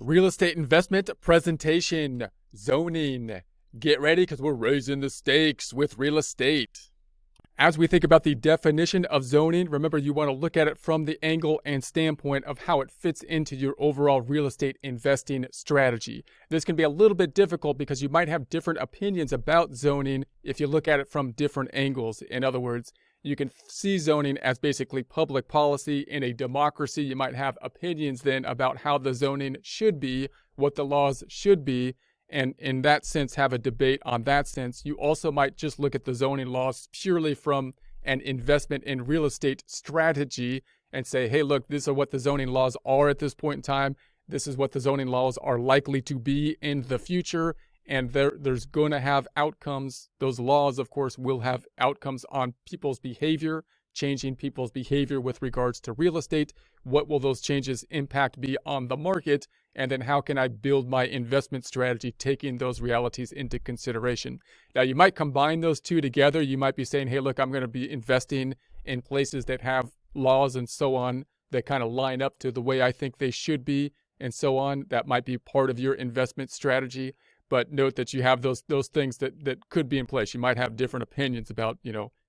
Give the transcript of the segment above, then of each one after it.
Real estate investment presentation, zoning. Get ready because we're raising the stakes with real estate. As we think about the definition of zoning, remember you want to look at it from the angle and standpoint of how it fits into your overall real estate investing strategy. This can be a little bit difficult because you might have different opinions about zoning if you look at it from different angles. In other words, you can see zoning as basically public policy. In a democracy, you might have opinions then about how the zoning should be, what the laws should be, and in that sense have a debate on that sense. You also might just look at the zoning laws purely from an investment in real estate strategy and say, hey, look, these are what the zoning laws are at this point in time. This is what the zoning laws are likely to be in the future. And there's going to have outcomes. Those laws, of course, will have outcomes on people's behavior, changing people's behavior with regards to real estate. What will those changes impact be on the market? And then how can I build my investment strategy taking those realities into consideration? Now, you might combine those two together. You might be saying, hey, look, I'm going to be investing in places that have laws and so on that kind of line up to the way I think they should be and so on. That might be part of your investment strategy. But note that you have those things that could be in place. You might have different opinions about,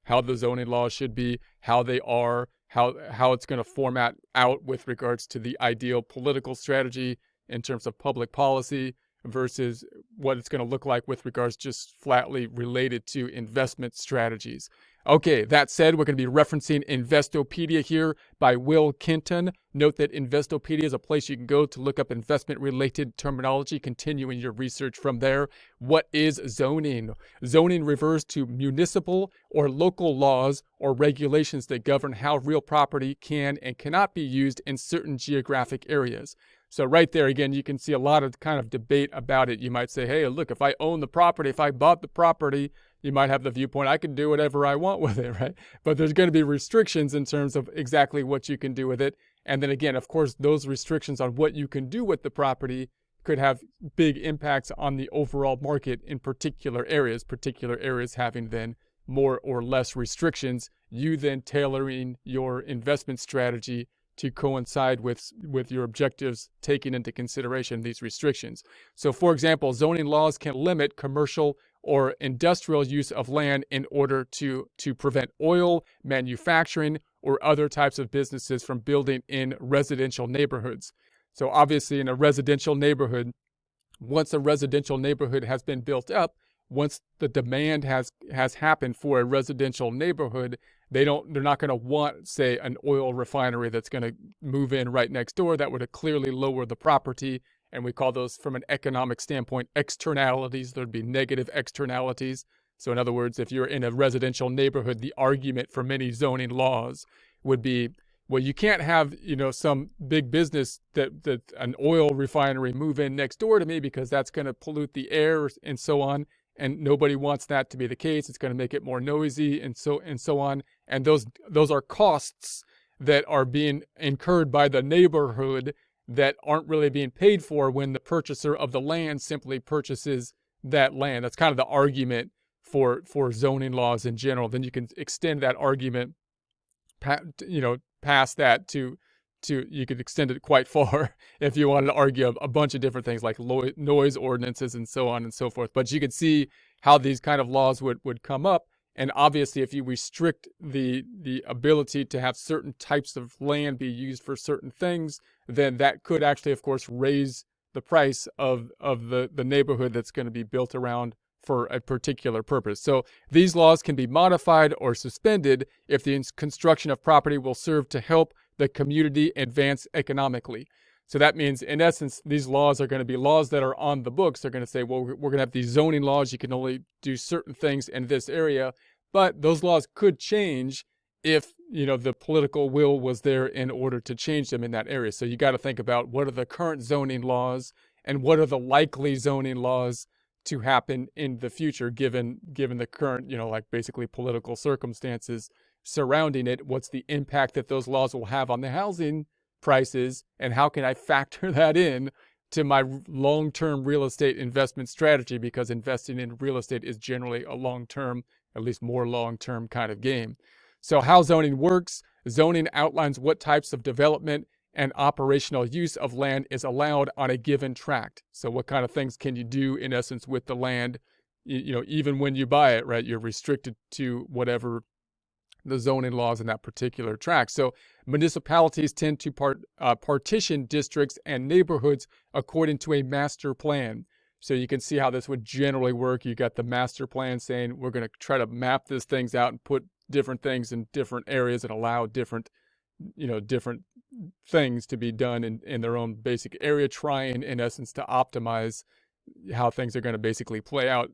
how the zoning laws should be, how they are, how it's going to format out with regards to the ideal political strategy in terms of public policy versus what it's going to look like with regards just flatly related to investment strategies. Okay, that said, we're going to be referencing Investopedia here by Will Kenton. Note that Investopedia is a place you can go to look up investment-related terminology, continuing your research from there. What is zoning? Zoning refers to municipal or local laws or regulations that govern how real property can and cannot be used in certain geographic areas. So right there, again, you can see a lot of kind of debate about it. You might say, hey, look, if I own the property, if I bought the property, you might have the viewpoint, I can do whatever I want with it, right? But there's going to be restrictions in terms of exactly what you can do with it. And then again, of course, those restrictions on what you can do with the property could have big impacts on the overall market in particular areas having then more or less restrictions. You then tailoring your investment strategy to coincide with your objectives, taking into consideration these restrictions. So for example, zoning laws can limit commercial or industrial use of land in order to prevent oil, manufacturing, or other types of businesses from building in residential neighborhoods. So obviously in a residential neighborhood, once a residential neighborhood has been built up, once the demand has happened for a residential neighborhood, they're not going to want, say, an oil refinery that's going to move in right next door. That would clearly lower the property. And we call those, from an economic standpoint, externalities. There'd be negative externalities. So in other words, if you're in a residential neighborhood, the argument for many zoning laws would be, well, you can't have, some big business that an oil refinery move in next door to me because that's going to pollute the air and so on. And nobody wants that to be the case. It's going to make it more noisy and so on. And those are costs that are being incurred by the neighborhood that aren't really being paid for when the purchaser of the land simply purchases that land. That's kind of the argument for zoning laws in general. Then you can extend that argument, past that to you could extend it quite far if you wanted to argue a bunch of different things like noise ordinances and so on and so forth. But you could see how these kind of laws would come up. And obviously, if you restrict the ability to have certain types of land be used for certain things, then that could actually, of course, raise the price of the neighborhood that's going to be built around for a particular purpose. So these laws can be modified or suspended if the construction of property will serve to help the community advance economically. So that means, in essence, these laws are going to be laws that are on the books. They're going to say, well, we're going to have these zoning laws. You can only do certain things in this area. But those laws could change if, the political will was there in order to change them in that area. So you got to think about what are the current zoning laws and what are the likely zoning laws to happen in the future, given the current, basically political circumstances surrounding it. What's the impact that those laws will have on the housing prices, and how can I factor that in to my long-term real estate investment strategy? Because investing in real estate is generally a long-term, at least more long-term kind of game. So how zoning works: zoning outlines what types of development and operational use of land is allowed on a given tract. So what kind of things can you do in essence with the land? Even when you buy it, right, you're restricted to whatever the zoning laws in that particular tract. So municipalities tend to partition districts and neighborhoods according to a master plan. So you can see how this would generally work. You got the master plan saying we're going to try to map these things out and put different things in different areas and allow different things to be done in their own basic area, trying in essence to optimize how things are going to basically play out.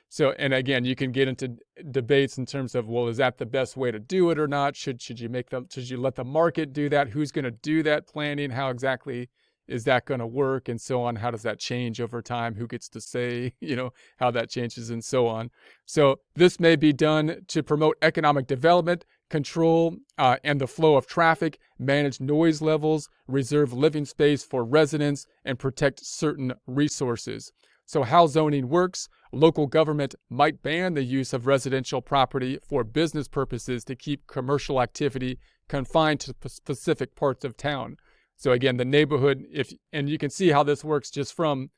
So, and again, you can get into debates in terms of, well, is that the best way to do it or not? Should you let the market do that? Who's going to do that planning? How exactly is that going to work, and so on? How does that change over time? Who gets to say, how that changes, and so on? So this may be done to promote economic development, control and the flow of traffic, manage noise levels, reserve living space for residents, and protect certain resources. So how zoning works: local government might ban the use of residential property for business purposes to keep commercial activity confined to specific parts of town. So again, the neighborhood, and you can see how this works just from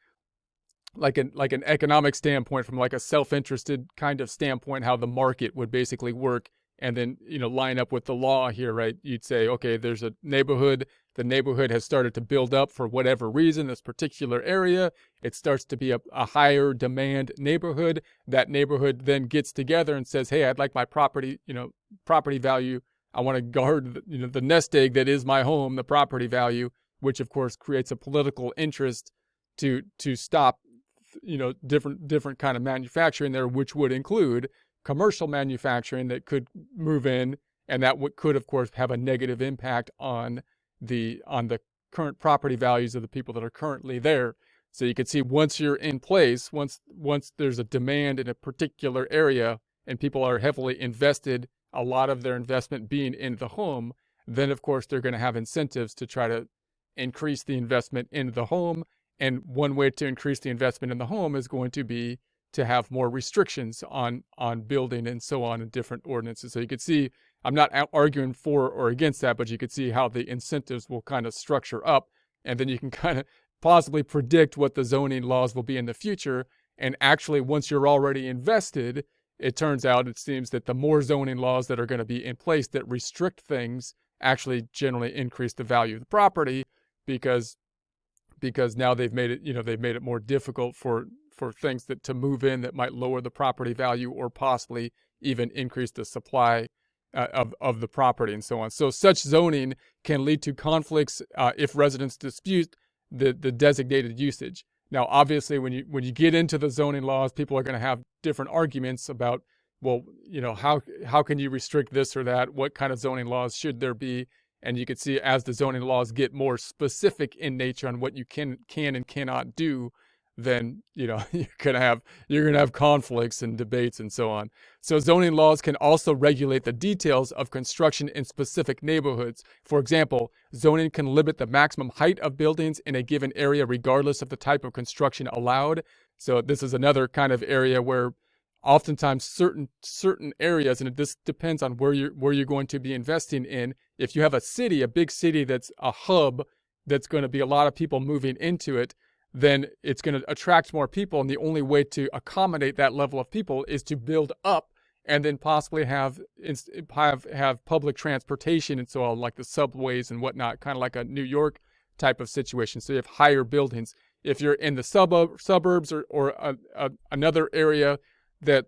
like an economic standpoint, from like a self-interested kind of standpoint, how the market would basically work, and then line up with the law here, right? You'd say, okay, there's a neighborhood. The neighborhood has started to build up for whatever reason, this particular area. It starts to be a higher demand neighborhood. That neighborhood then gets together and says, hey, I'd like my property value. I want to guard, the nest egg that is my home, the property value, which of course creates a political interest to stop, different kind of manufacturing there, which would include commercial manufacturing that could move in, and that could of course have a negative impact on the current property values of the people that are currently there. So you can see once you're in place, once there's a demand in a particular area and people are heavily invested, a lot of their investment being in the home, then of course they're going to have incentives to try to increase the investment in the home. And one way to increase the investment in the home is going to be to have more restrictions on building and so on in different ordinances. So you can see, I'm not arguing for or against that, but you can see how the incentives will kind of structure up, and then you can kind of possibly predict what the zoning laws will be in the future. And actually, once you're already invested, it seems that the more zoning laws that are going to be in place that restrict things actually generally increase the value of the property, because now they've made it more difficult for things to move in that might lower the property value or possibly even increase the supply of the property and so on. So such zoning can lead to conflicts if residents dispute the designated usage. Now, obviously, when you get into the zoning laws, people are going to have different arguments about, well, how can you restrict this or that? What kind of zoning laws should there be? And you can see as the zoning laws get more specific in nature on what you can and cannot do, then you're gonna have conflicts and debates and so on. So zoning laws can also regulate the details of construction in specific neighborhoods. For example, zoning can limit the maximum height of buildings in a given area regardless of the type of construction allowed. So this is another kind of area where oftentimes certain areas, and this depends on where you're going to be investing in. If you have a big city that's a hub, that's going to be a lot of people moving into it, then it's going to attract more people. And the only way to accommodate that level of people is to build up and then possibly have public transportation and so on, like the subways and whatnot, kind of like a New York type of situation. So you have higher buildings. If you're in the suburbs or another area that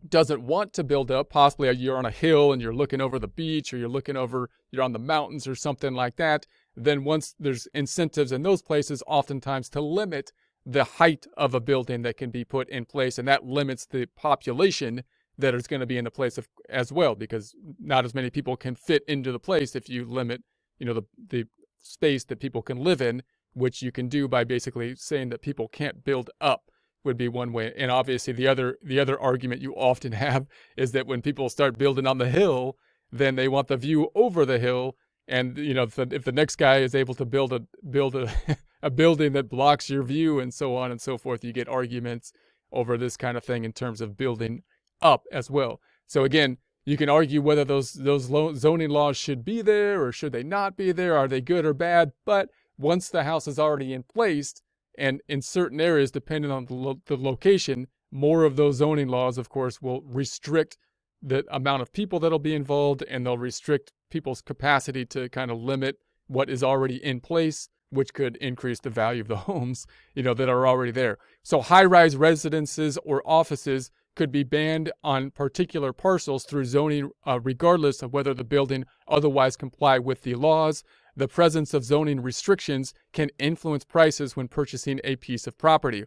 doesn't want to build up, possibly you're on a hill and you're looking over the beach, or you're on the mountains or something like that, then once there's incentives in those places oftentimes to limit the height of a building that can be put in place, and that limits the population that is going to be in the place as well, because not as many people can fit into the place if you limit the space that people can live in, which you can do by basically saying that people can't build up, would be one way. And obviously the other argument you often have is that when people start building on the hill, then they want the view over the hill. And if the next guy is able to build a building that blocks your view and so on and so forth, you get arguments over this kind of thing in terms of building up as well. So again, You can argue whether those zoning laws should be there or should they not be there. Are they good or bad? But once the house is already in place, and in certain areas, depending on the location, more of those zoning laws, of course, will restrict the amount of people that'll be involved, and they'll restrict people's capacity to kind of limit what is already in place, which could increase the value of the homes, that are already there. So high-rise residences or offices could be banned on particular parcels through zoning, regardless of whether the building otherwise comply with the laws. The presence of zoning restrictions can influence prices when purchasing a piece of property.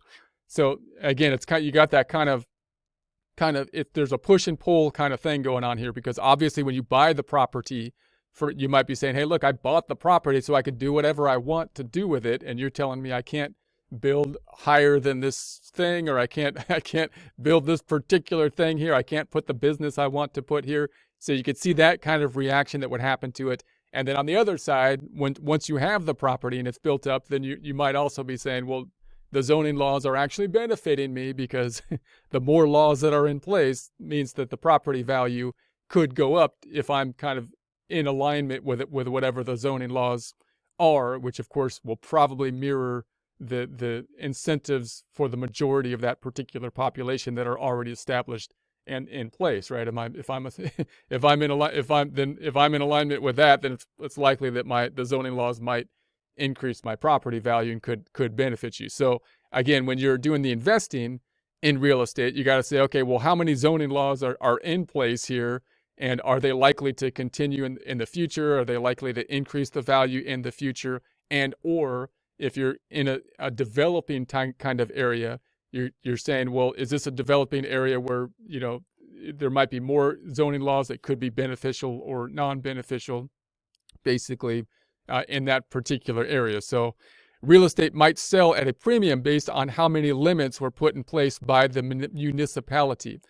So again, it's you got that kind of if there's a push and pull kind of thing going on here, because obviously when you buy the property, you might be saying, hey, look, I bought the property so I could do whatever I want to do with it, and you're telling me I can't build higher than this thing, or I can't build this particular thing here. I can't put the business I want to put here. So you could see that kind of reaction that would happen to it. And then on the other side, once you have the property and it's built up, then you might also be saying, well, the zoning laws are actually benefiting me, because the more laws that are in place means that the property value could go up if I'm kind of in alignment with whatever the zoning laws are, which of course will probably mirror the incentives for the majority of that particular population that are already established and in place, right? If I'm in alignment with that, then it's likely that the zoning laws might increase my property value and could benefit you. So again, when you're doing the investing in real estate, you got to say, okay, well, how many zoning laws are in place here, and are they likely to continue in the future? Are they likely to increase the value in the future? And or if you're in a developing kind of area, you're saying, well, is this a developing area where there might be more zoning laws that could be beneficial or non-beneficial, basically, in that particular area. So real estate might sell at a premium based on how many limits were put in place by the municipality.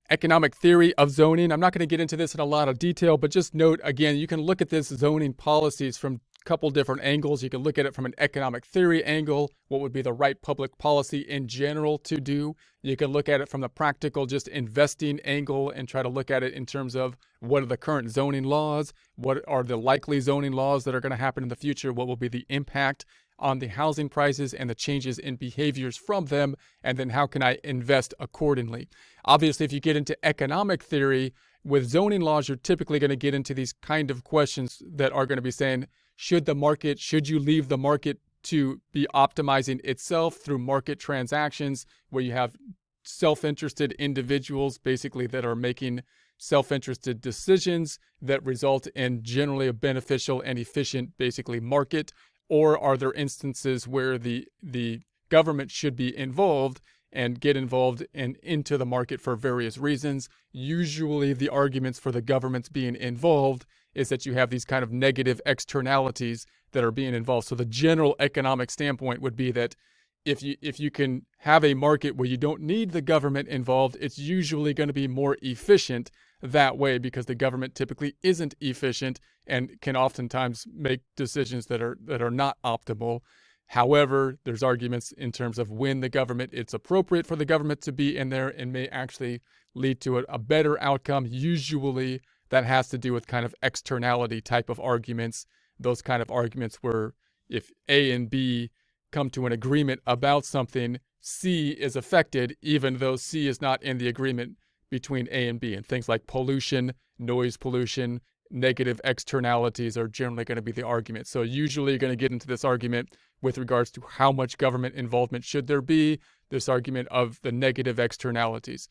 Economic theory of zoning. I'm not going to get into this in a lot of detail, but just note, again, you can look at this zoning policies from a couple different angles. You can look at it from an economic theory angle, what would be the right public policy in general to do. You can look at it from the practical, just investing angle, and try to look at it in terms of what are the current zoning laws, what are the likely zoning laws that are going to happen in the future, what will be the impact on the housing prices and the changes in behaviors from them, and then how can I invest accordingly. Obviously, if you get into economic theory, with zoning laws, you're typically going to get into these kind of questions that are going to be saying, should you leave the market to be optimizing itself through market transactions, where you have self-interested individuals basically that are making self-interested decisions that result in generally a beneficial and efficient basically market? Or are there instances where the government should be involved and get involved into the market for various reasons? Usually the arguments for the government's being involved is that you have these kind of negative externalities that are being involved. So the general economic standpoint would be that if you can have a market where you don't need the government involved, it's usually going to be more efficient that way, because the government typically isn't efficient and can oftentimes make decisions that are not optimal. However, there's arguments in terms of when it's appropriate for the government to be in there and may actually lead to a better outcome. Usually that has to do with kind of externality type of arguments, those kind of arguments where if A and B come to an agreement about something, C is affected, even though C is not in the agreement between A and B. And things like pollution, noise pollution, negative externalities are generally going to be the argument. So usually you're going to get into this argument with regards to how much government involvement should there be, this argument of the negative externalities.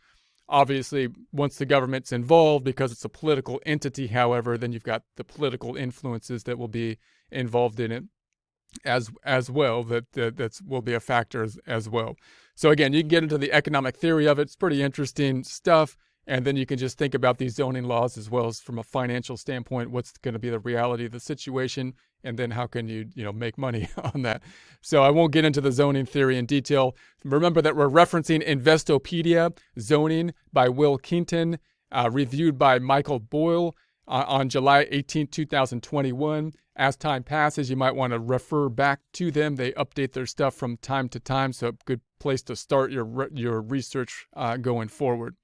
Obviously, once the government's involved, because it's a political entity, however, then you've got the political influences that will be involved in it as well, that will be a factor as well. So again, you can get into the economic theory of it. It's pretty interesting stuff. And then you can just think about these zoning laws as well as from a financial standpoint, what's going to be the reality of the situation, and then how can you make money on that. So I won't get into the zoning theory in detail. Remember that we're referencing Investopedia Zoning by Will Keaton, reviewed by Michael Boyle on July 18, 2021. As time passes, you might want to refer back to them. They update their stuff from time to time, so a good place to start your research going forward.